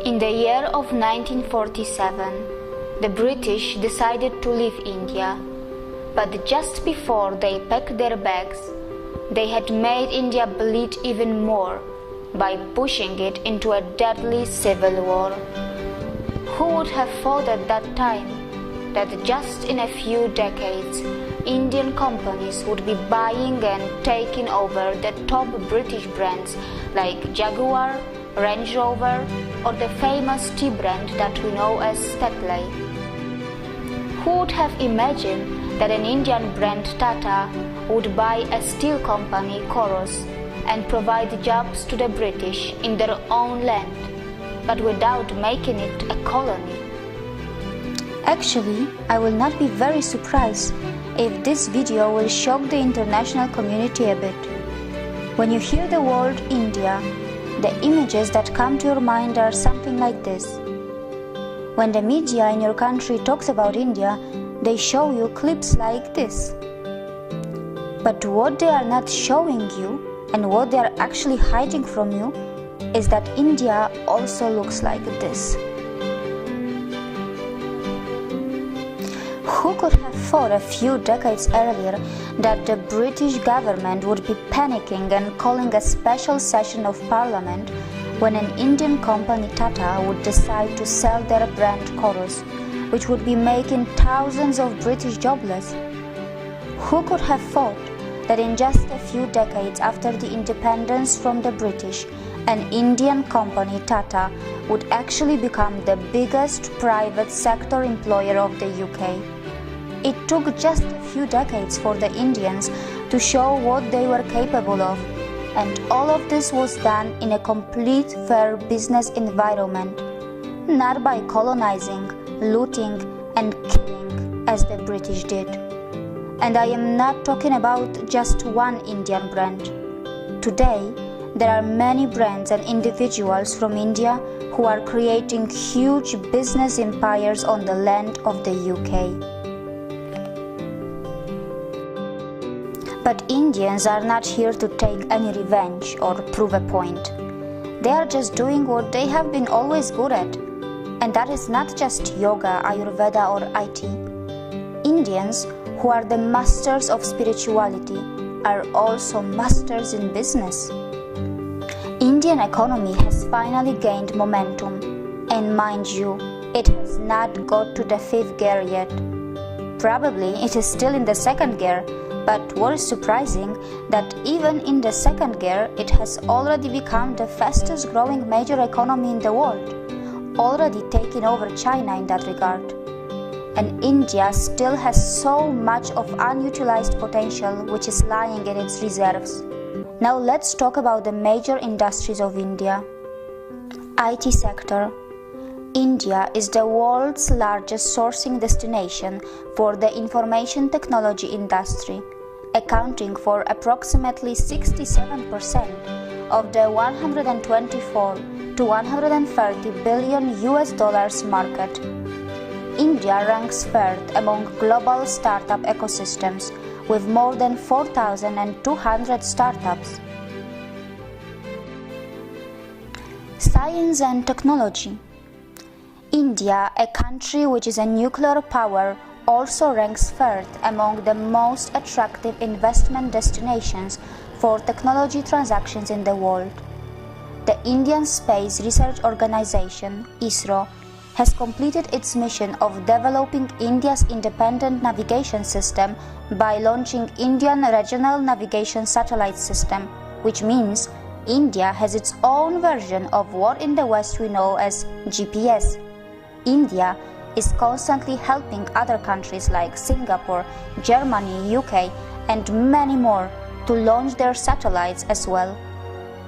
In the year of 1947, the British decided to leave India, but just before they packed their bags, they had made India bleed even more by pushing it into a deadly civil war. Who would have thought at that time that just in a few decades, Indian companies would be buying and taking over the top British brands like Jaguar, Range Rover, or the famous tea brand that we know as Tetley? Who would have imagined that an Indian brand Tata would buy a steel company Coros and provide jobs to the British in their own land, but without making it a colony? Actually, I will not be very surprised if this video will shock the international community a bit. When you hear the word India, the images that come to your mind are something like this. When the media in your country talks about India, they show you clips like this. But what they are not showing you and what they are actually hiding from you is that India also looks like this. Who could have thought a few decades earlier that the British government would be panicking and calling a special session of parliament when an Indian company Tata would decide to sell their brand Coros, which would be making thousands of British jobless? Who could have thought that in just a few decades after the independence from the British, an Indian company Tata would actually become the biggest private sector employer of the UK? It took just a few decades for the Indians to show what they were capable of, and all of this was done in a complete fair business environment, not by colonizing, looting and killing as the British did. And I am not talking about just one Indian brand. Today, there are many brands and individuals from India who are creating huge business empires on the land of the UK. But Indians are not here to take any revenge or prove a point. They are just doing what they have been always good at. And that is not just yoga, Ayurveda or IT. Indians, who are the masters of spirituality, are also masters in business. Indian economy has finally gained momentum. And mind you, it has not got to the 5th gear yet. Probably it is still in the 2nd gear. But what is surprising, that even in the 2nd gear, it has already become the fastest growing major economy in the world, already taking over China in that regard. And India still has so much of unutilized potential which is lying in its reserves. Now let's talk about the major industries of India. IT sector. India is the world's largest sourcing destination for the information technology industry, accounting for approximately 67% of the 124 to 130 billion US dollars market. India ranks 3rd among global startup ecosystems with more than 4,200 startups. Science and technology. India, a country which is a nuclear power, also ranks 3rd among the most attractive investment destinations for technology transactions in the world. The Indian Space Research Organization, ISRO, has completed its mission of developing India's independent navigation system by launching Indian Regional Navigation Satellite System, which means India has its own version of what in the West we know as GPS. India is constantly helping other countries like Singapore, Germany, UK, and many more to launch their satellites as well.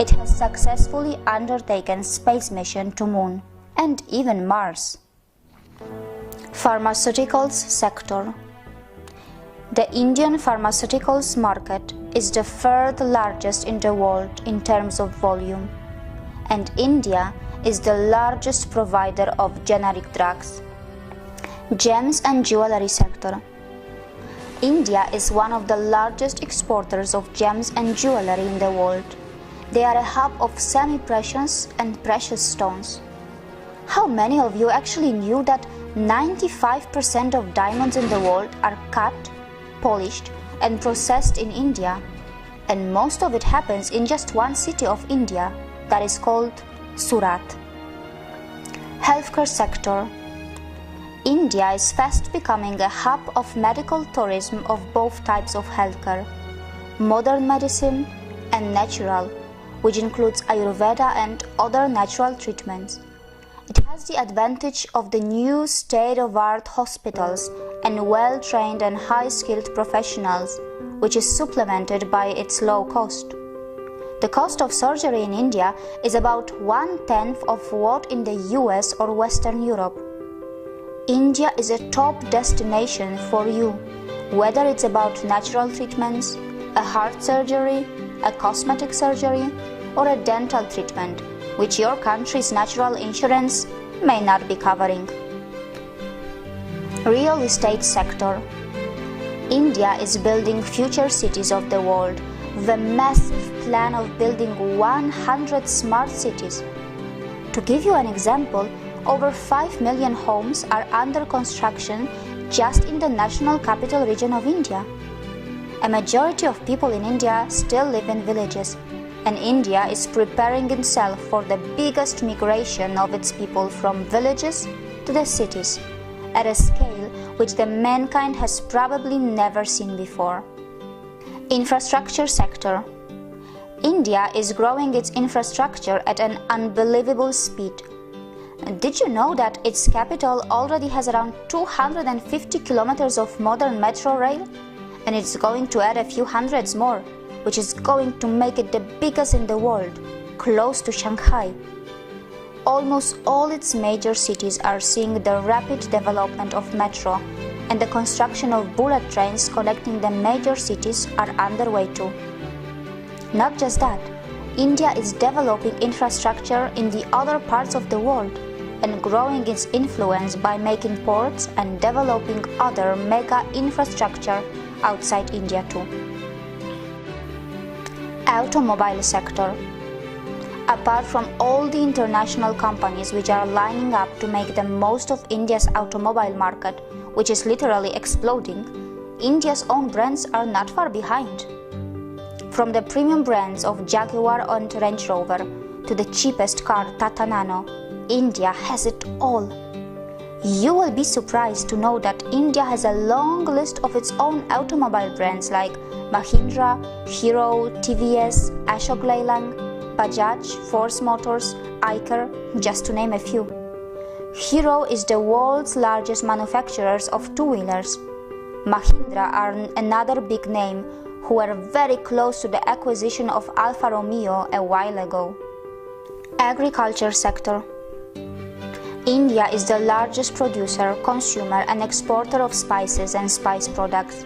It has successfully undertaken space mission to Moon and even Mars. Pharmaceuticals sector. The Indian pharmaceuticals market is the 3rd largest in the world in terms of volume, and India is the largest provider of generic drugs. Gems and jewelry sector. India is one of the largest exporters of gems and jewelry in the world. They are a hub of semi-precious and precious stones. How many of you actually knew that 95% of diamonds in the world are cut, polished, and processed in India? And most of it happens in just one city of India, that is called Surat. Healthcare sector. India is fast becoming a hub of medical tourism of both types of healthcare, modern medicine and natural, which includes Ayurveda and other natural treatments. It has the advantage of the new state-of-the-art hospitals and well-trained and high-skilled professionals, which is supplemented by its low cost. The cost of surgery in India is about 1/10 of what in the US or Western Europe. India is a top destination for you, whether it's about natural treatments, a heart surgery, a cosmetic surgery, or a dental treatment, which your country's natural insurance may not be covering. Real estate sector. India is building future cities of the world with a massive plan of building 100 smart cities. To give you an example, over 5 million homes are under construction just in the national capital region of India. A majority of people in India still live in villages, and India is preparing itself for the biggest migration of its people from villages to the cities, at a scale which the mankind has probably never seen before. Infrastructure sector. India is growing its infrastructure at an unbelievable speed. Did you know that its capital already has around 250 kilometers of modern metro rail? And it's going to add a few hundreds more, which is going to make it the biggest in the world, close to Shanghai. Almost all its major cities are seeing the rapid development of metro, and the construction of bullet trains connecting the major cities are underway too. Not just that, India is developing infrastructure in the other parts of the world and growing its influence by making ports and developing other mega infrastructure outside India too. Automobile sector. Apart from all the international companies which are lining up to make the most of India's automobile market, which is literally exploding, India's own brands are not far behind. From the premium brands of Jaguar and Range Rover to the cheapest car Tata Nano, India has it all. You will be surprised to know that India has a long list of its own automobile brands like Mahindra, Hero, twa-us, Ashok Leyland, Bajaj, Force Motors, Eicher, just to name a few. Hero is the world's largest manufacturer of two-wheelers. Mahindra are another big name who were very close to the acquisition of Alfa Romeo a while ago. Agriculture sector. India is the largest producer, consumer and exporter of spices and spice products.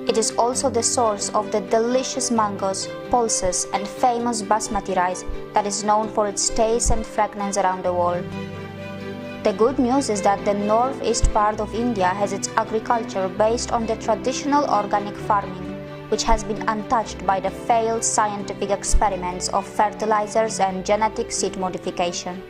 It is also the source of the delicious mangoes, pulses and famous basmati rice that is known for its taste and fragrance around the world. The good news is that the northeast part of India has its agriculture based on the traditional organic farming, which has been untouched by the failed scientific experiments of fertilizers and genetic seed modification.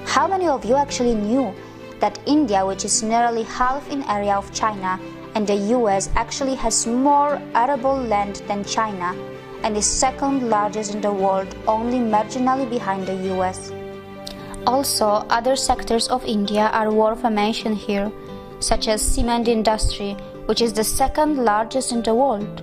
How many of you actually knew that India, which is nearly half in area of China, and the US actually has more arable land than China and is second largest in the world, only marginally behind the US? Also, other sectors of India are worth a mention here, such as cement industry, which is the second largest in the world.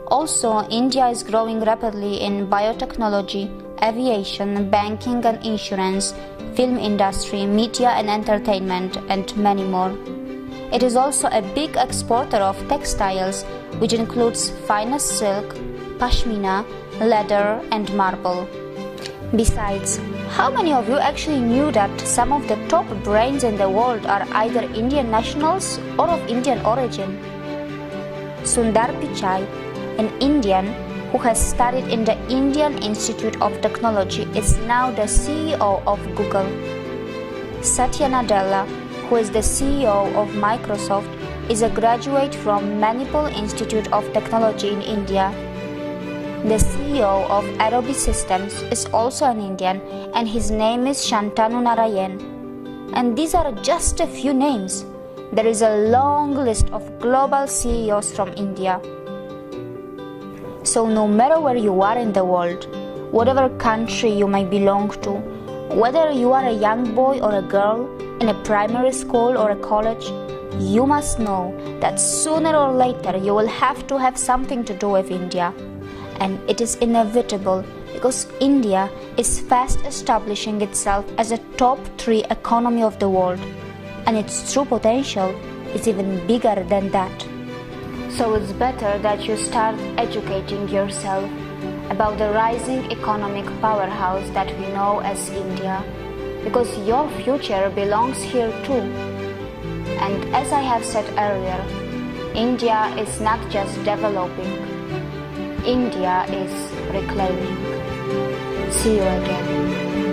Also, India is growing rapidly in biotechnology, aviation, banking and insurance, film industry, media and entertainment, and many more. It is also a big exporter of textiles, which includes finest silk, pashmina, leather, and marble. Besides, how many of you actually knew that some of the top brains in the world are either Indian nationals or of Indian origin? Sundar Pichai, an Indian who has studied in the Indian Institute of Technology, is now the CEO of Google. Satya Nadella, who is the CEO of Microsoft, is a graduate from Manipal Institute of Technology in India. The CEO of Adobe Systems is also an Indian, and his name is Shantanu Narayan. And these are just a few names. There is a long list of global CEOs from India. So no matter where you are in the world, whatever country you may belong to, whether you are a young boy or a girl in a primary school or a college, you must know that sooner or later you will have to have something to do with India. And it is inevitable because India is fast establishing itself as a top 3 economy of the world, and its true potential is even bigger than that. So it's better that you start educating yourself about the rising economic powerhouse that we know as India, because your future belongs here too. And as I have said earlier, India is not just developing, India is reclaiming. See you again.